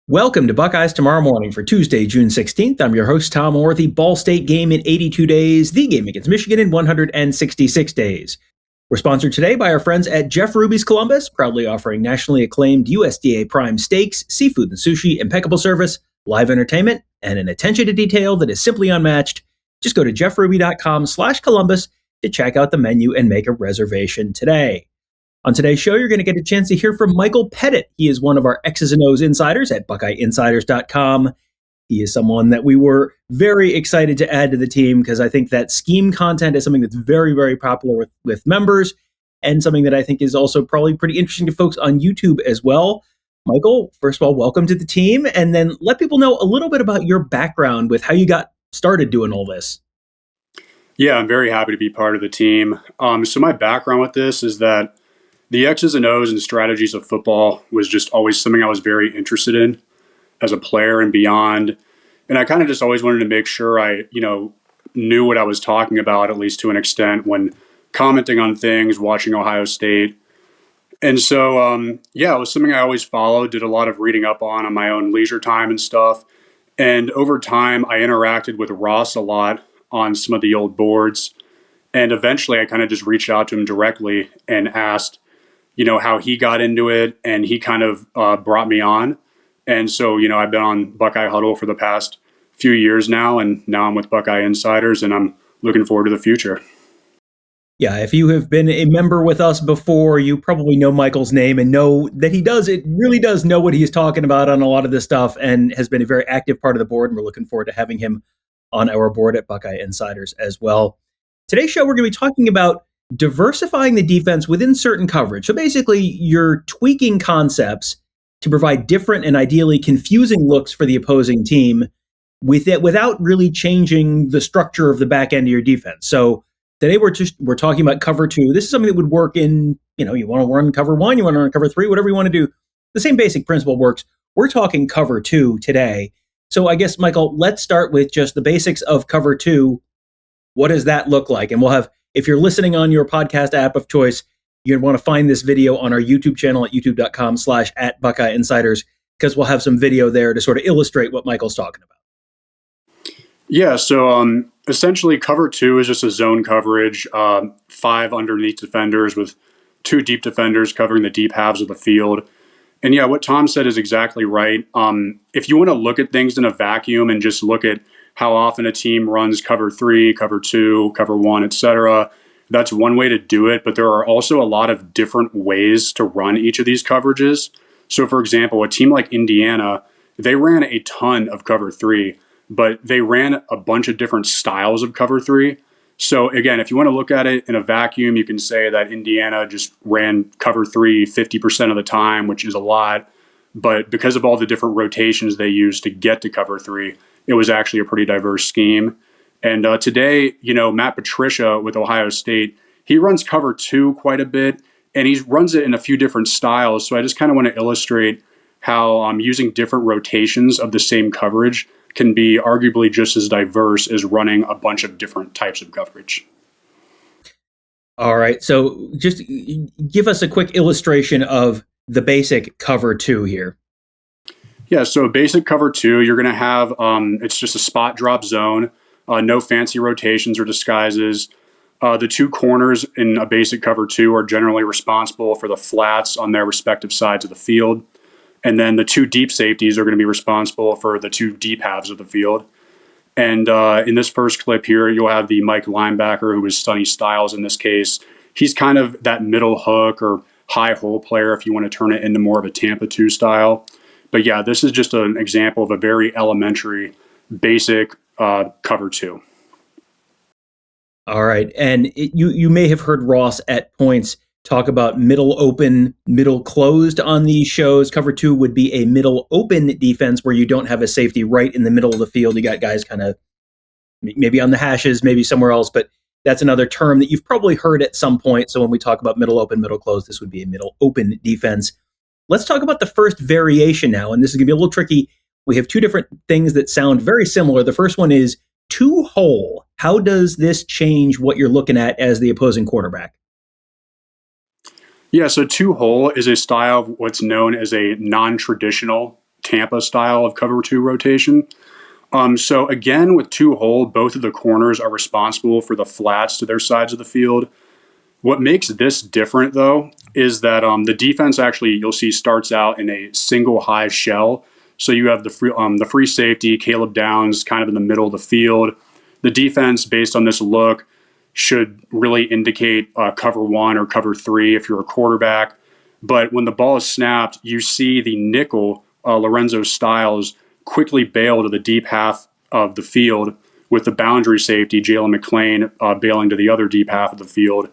Welcome to Buckeyes Tomorrow Morning for Tuesday, June 16th. I'm your host, Tom Orr. The Ball State game in 82 days, the game against Michigan in 166 days. We're sponsored today by our friends at Jeff Ruby's Columbus, proudly offering nationally acclaimed USDA prime steaks, seafood and sushi, impeccable service, live entertainment, and an attention to detail that is simply unmatched. Just go to jeffruby.com/Columbus to check out the menu and make a reservation today. On today's show, you're going to get a chance to hear from Michael Pettit. He is one of our X's and O's insiders at BuckeyeInsiders.com. He is someone that we were very excited to add to the team because I think that scheme content is something that's very, very popular with members and something that I think is also probably pretty interesting to folks on YouTube as well. Michael, first of all, welcome to the team, and then let people know a little bit about your background with how you got started doing all this. Yeah, I'm very happy to be part of the team. So my background with this is that the X's and O's and strategies of football was just always something I was very interested in as a player and beyond. And I kind of just always wanted to make sure I, knew what I was talking about, at least to an extent, when commenting on things, watching Ohio State. And so, it was something I always followed, did a lot of reading up on my own leisure time and stuff. And over time, I interacted with Ross a lot on some of the old boards. And eventually, I kind of just reached out to him directly and asked, how he got into it, and he kind of brought me on. And so, I've been on Buckeye Huddle for the past few years now, and now I'm with Buckeye Insiders, and I'm looking forward to the future. Yeah, if you have been a member with us before, you probably know Michael's name and know that it really does know what he's talking about on a lot of this stuff and has been a very active part of the board, and we're looking forward to having him on our board at Buckeye Insiders as well. Today's show, we're going to be talking about diversifying the defense within certain coverage. So basically, you're tweaking concepts to provide different and ideally confusing looks for the opposing team without really changing the structure of the back end of your defense. So today we're talking about cover two. This is something that would work in, you want to run cover one, you want to run cover three, whatever you want to do. The same basic principle works. We're talking cover two today. So I guess, Michael, let's start with just the basics of cover two. What does that look like? And we'll have, if you're listening on your podcast app of choice, you're going to want to find this video on our YouTube channel at youtube.com/@BuckeyeInsiders, because we'll have some video there to sort of illustrate what Michael's talking about. Yeah, so essentially cover two is just a zone coverage, 5 underneath defenders with 2 deep defenders covering the deep halves of the field. And yeah, what Tom said is exactly right. If you want to look at things in a vacuum and just look at how often a team runs cover 3, cover 2, cover 1, etc., that's one way to do it. But there are also a lot of different ways to run each of these coverages. So, for example, a team like Indiana, they ran a ton of cover 3, but they ran a bunch of different styles of cover 3. So, again, if you want to look at it in a vacuum, you can say that Indiana just ran cover 3 50% of the time, which is a lot. But because of all the different rotations they used to get to cover 3, it was actually a pretty diverse scheme. And today, Matt Patricia with Ohio State, he runs cover 2 quite a bit, and he runs it in a few different styles. So I just kind of want to illustrate how using different rotations of the same coverage can be arguably just as diverse as running a bunch of different types of coverage. All right. So just give us a quick illustration of the basic cover 2 here. Yeah, so basic cover 2, you're going to have, it's just a spot drop zone, no fancy rotations or disguises. The 2 corners in a basic cover 2 are generally responsible for the flats on their respective sides of the field. And then the 2 deep safeties are going to be responsible for the 2 deep halves of the field. And in this first clip here, you'll have the Mike linebacker, who is Sonny Styles in this case. He's kind of that middle hook or high hole player if you want to turn it into more of a Tampa 2 style. But yeah, this is just an example of a very elementary, basic cover 2. All right. And you may have heard Ross at points talk about middle open, middle closed on these shows. Cover 2 would be a middle open defense where you don't have a safety right in the middle of the field. You got guys kind of maybe on the hashes, maybe somewhere else, but that's another term that you've probably heard at some point. So when we talk about middle open, middle closed, this would be a middle open defense. Let's talk about the first variation now, and this is going to be a little tricky. We have 2 different things that sound very similar. The first one is 2 hole. How does this change what you're looking at as the opposing quarterback? Yeah, so 2 hole is a style of what's known as a non-traditional Tampa style of cover two rotation. So again, with two hole, both of the corners are responsible for the flats to their sides of the field. What makes this different, though, is that the defense actually, you'll see, starts out in a single high shell. So you have the free safety, Caleb Downs, kind of in the middle of the field. The defense, based on this look, should really indicate cover one or cover three if you're a quarterback. But when the ball is snapped, you see the nickel, Lorenzo Styles, quickly bail to the deep half of the field with the boundary safety, Jalen McClain, bailing to the other deep half of the field.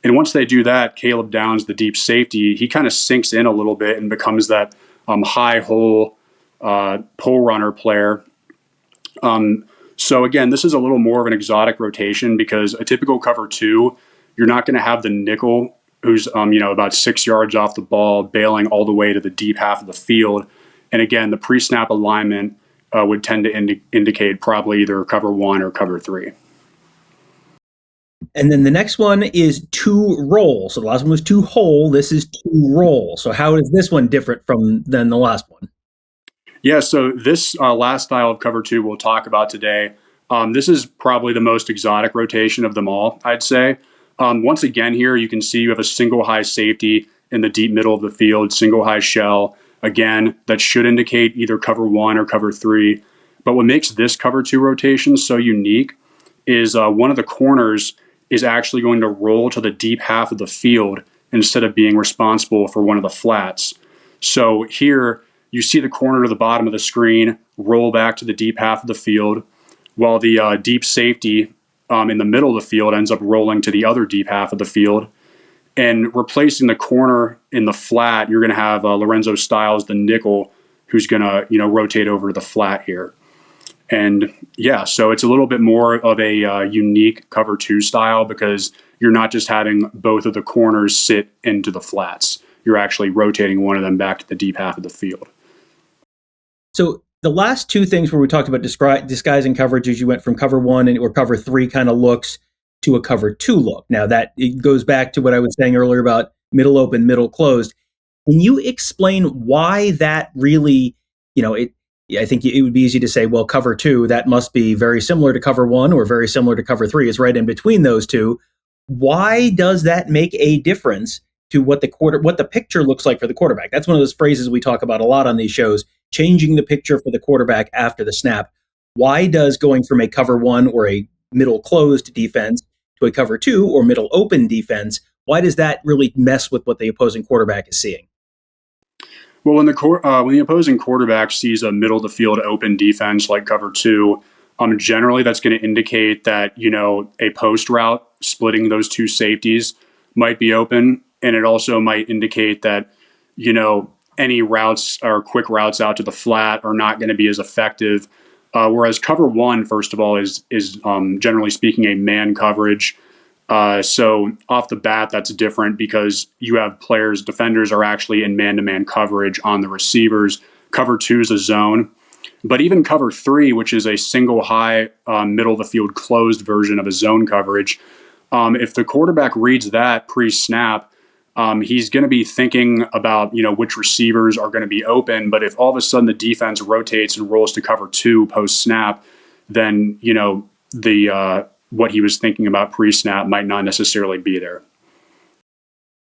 And once they do that, Caleb Downs, the deep safety, he kind of sinks in a little bit and becomes that high hole pull runner player. So again, this is a little more of an exotic rotation because a typical cover two, you're not going to have the nickel who's about 6 yards off the ball bailing all the way to the deep half of the field. And again, the pre-snap alignment would tend to indicate probably either cover one or cover three. And then the next one is two roll. So the last one was two hole. This is two roll. So how is this one different than the last one? Yeah, so this last style of cover two we'll talk about today, this is probably the most exotic rotation of them all, I'd say. Once again here, you can see you have a single high safety in the deep middle of the field, single high shell. Again, that should indicate either cover one or cover three. But what makes this cover two rotation so unique is one of the corners is actually going to roll to the deep half of the field instead of being responsible for one of the flats. So here you see the corner to the bottom of the screen roll back to the deep half of the field, while the deep safety in the middle of the field ends up rolling to the other deep half of the field. And replacing the corner in the flat, you're going to have Lorenzo Styles, the nickel, who's going to rotate over to the flat here. And yeah, so it's a little bit more of a unique cover two style because you're not just having both of the corners sit into the flats. You're actually rotating one of them back to the deep half of the field. So the last two things where we talked about disguising coverages, you went from cover one or cover three kind of looks to a cover two look. Now that it goes back to what I was saying earlier about middle open, middle closed. Can you explain why that really, I think it would be easy to say, well, cover two, that must be very similar to cover one or very similar to cover three. It's right in between those two. Why does that make a difference to what the picture looks like for the quarterback? That's one of those phrases we talk about a lot on these shows, changing the picture for the quarterback after the snap. Why does going from a cover one or a middle closed defense to a cover two or middle open defense, why does that really mess with what the opposing quarterback is seeing? Well, when the opposing quarterback sees a middle of the field open defense like cover two, generally that's going to indicate that a post route splitting those two safeties might be open, and it also might indicate that any routes or quick routes out to the flat are not going to be as effective. Whereas cover one, first of all, is generally speaking a man coverage. So off the bat, that's different because you have defenders are actually in man-to-man coverage on the receivers. Cover two is a zone. But even cover three, which is a single high middle of the field closed version of a zone coverage, if the quarterback reads that pre-snap, he's going to be thinking about which receivers are going to be open. But if all of a sudden the defense rotates and rolls to cover two post-snap, then what he was thinking about pre-snap might not necessarily be there.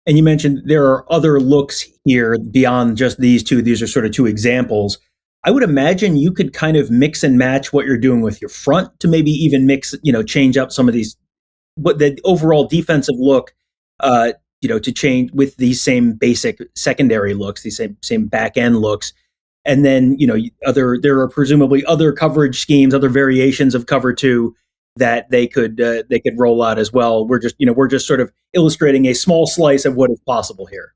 And you mentioned there are other looks here beyond just these two. These are sort of two examples. I would imagine you could kind of mix and match what you're doing with your front to maybe even change up some of these, what the overall defensive look, to change with these same basic secondary looks, these same back end looks. And then, there are presumably other coverage schemes, other variations of cover two that they could roll out as well. We're just sort of illustrating a small slice of what is possible here.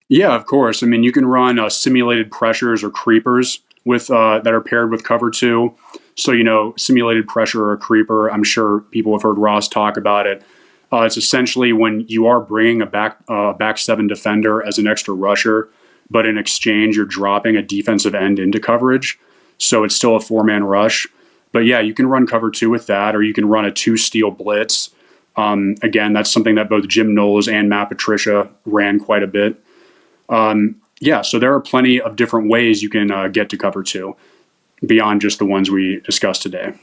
Yeah, of course. I mean, you can run simulated pressures or creepers with that are paired with cover two. So, simulated pressure or a creeper, I'm sure people have heard Ross talk about it. It's essentially when you are bringing a back seven defender as an extra rusher, but in exchange, you're dropping a defensive end into coverage. So it's still a four-man rush. But yeah, you can run cover two with that, or you can run a two-steal blitz. Again, that's something that both Jim Knowles and Matt Patricia ran quite a bit. Yeah, so there are plenty of different ways you can get to cover two beyond just the ones we discussed today.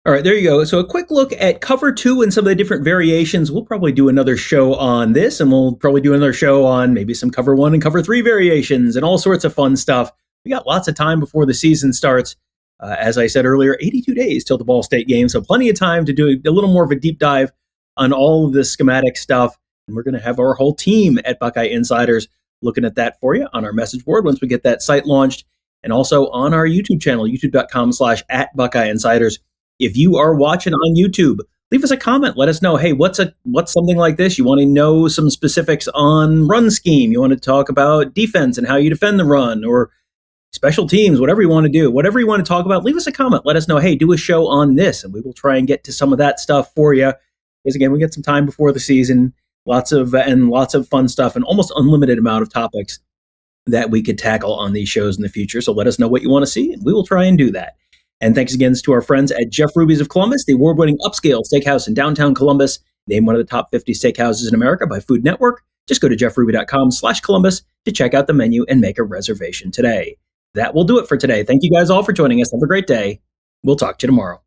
All right, there you go. So a quick look at cover two and some of the different variations. We'll probably do another show on this, and we'll probably do another show on maybe some cover one and cover three variations and all sorts of fun stuff. We got lots of time before the season starts. As I said earlier, 82 days till the Ball State game, so plenty of time to do a little more of a deep dive on all of the schematic stuff. And we're going to have our whole team at Buckeye Insiders looking at that for you on our message board once we get that site launched, and also on our YouTube channel, youtube.com/@BuckeyeInsiders. If you are watching on YouTube, leave us a comment. Let us know, hey, what's something like this? You want to know some specifics on run scheme? You want to talk about defense and how you defend the run, or special teams, whatever you want to do, whatever you want to talk about, leave us a comment. Let us know, hey, do a show on this, and we will try and get to some of that stuff for you. Because again, we get some time before the season, lots of fun stuff, and almost unlimited amount of topics that we could tackle on these shows in the future. So let us know what you want to see, and we will try and do that. And thanks again to our friends at Jeff Ruby's of Columbus, the award-winning upscale steakhouse in downtown Columbus, named one of the top 50 steakhouses in America by Food Network. Just go to jeffruby.com/Columbus to check out the menu and make a reservation today. That will do it for today. Thank you guys all for joining us. Have a great day. We'll talk to you tomorrow.